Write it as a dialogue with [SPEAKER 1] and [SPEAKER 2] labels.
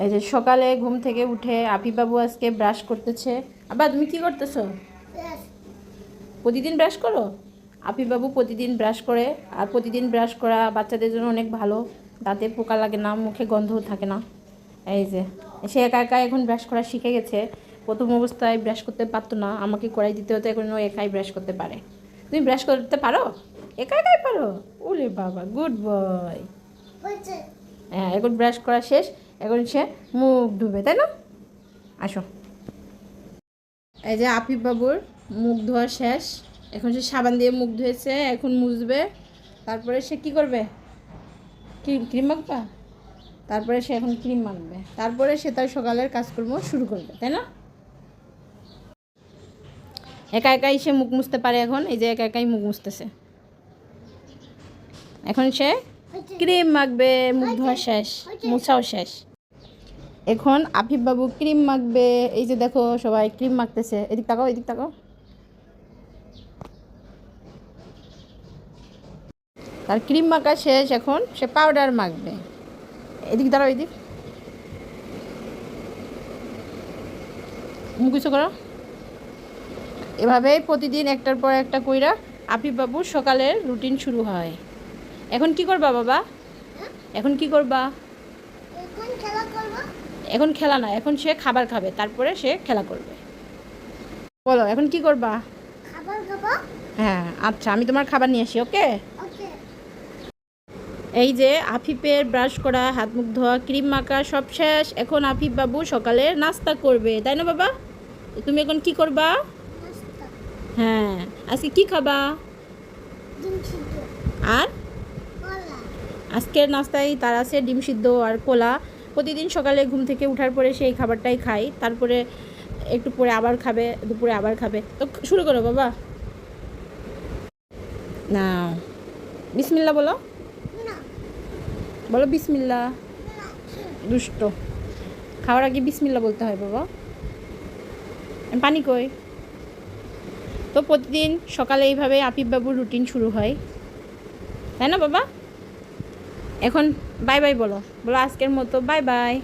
[SPEAKER 1] এই যে সকালে ঘুম থেকে উঠে আফিফ বাবু আজকে ব্রাশ করতেছে। আবার তুমি কি করতেছো? প্রতিদিন ব্রাশ করো? আফিফ বাবু প্রতিদিন ব্রাশ করে, আর প্রতিদিন ব্রাশ করা বাচ্চাদের জন্য অনেক ভালো। দাঁতে পোকা লাগে না, মুখে গন্ধও থাকে না। এই যে সে একা একা এখন ব্রাশ করা শিখে গেছে। প্রথম অবস্থায় ব্রাশ করতে পারতো না, আমাকে করাই দিতে হতো, এখন ও একাই ব্রাশ করতে পারে। তুমি ব্রাশ করতে পারো? একা একাই পারো? ওরে বাবা, গুড বয়। হ্যাঁ, এখন ব্রাশ করা শেষ, এখন সে মুখ ধুবে, তাই না? আসো। এই যে আফিফ বাবুর মুখ ধোয়া শেষ, এখন সে সাবান দিয়ে মুখ ধুয়েছে, এখন মুছবে। তারপরে সে কি করবে? ক্রিম ক্রিম মাখবা? তারপরে সে এখন ক্রিম মাখবে, তারপরে সে তার সকালের কাজকর্ম শুরু করবে, তাই না? একা একাই সে মুখ মুছতে পারে এখন, এই যে একা একাই মুখ মুছতেছে। এখন সে ক্রিম মাখবে, মুখ ধোয়া শেষ, মুছাও শেষ। এখন আফিফ বাবু ক্রিম মাখবে। এই যে দেখো সবাই ক্রিম মাখতেছে, এদিক তাকাও, এদিক তাকাও। তার ক্রিম মাখা শেষ, এখন সে পাউডার মাখবে। এদিক দাঁড়াও, এদিক মুখ কিছু করো। এভাবেই প্রতিদিন একটার পর একটা কইরা আফিফ বাবুর সকালের রুটিন শুরু হয়। এখন কি করবা বাবা? এখন কি করবা? এখন খেলা না, এখন সে খাবার খাবে, তারপরে সে খেলা করবে। বলো এখন কি করবা? হ্যাঁ আচ্ছা, আমি তোমার খাবার নিয়ে আসি, ওকে? এই যে আফিফের ব্রাশ করা, হাত মুখ ধোয়া, ক্রিম মাখা সব শেষ, এখন আফিফ বাবু সকালে নাস্তা করবে, তাই না বাবা? তুমি এখন কি করবা? হ্যাঁ, আজকে কি খাবা? আর আজকের নাস্তায় তার আছে ডিম সিদ্ধ আর কোলা। প্রতিদিন সকালে ঘুম থেকে উঠার পরে সেই খাবারটাই খাই, তারপরে একটু পরে আবার খাবে, দুপুরে আবার খাবে। তো শুরু করো বাবা। না, বিসমিল্লা বলো, বলো বিসমিল্লা। দুষ্ট, খাওয়ার আগে বিসমিল্লা বলতে হয় বাবা। পানি কই? তো প্রতিদিন সকালে এইভাবে আফিফ বাবুর রুটিন শুরু হয়, তাই না বাবা? এখন বাই বাই বলো, বলো আজকের মতো বাই বাই।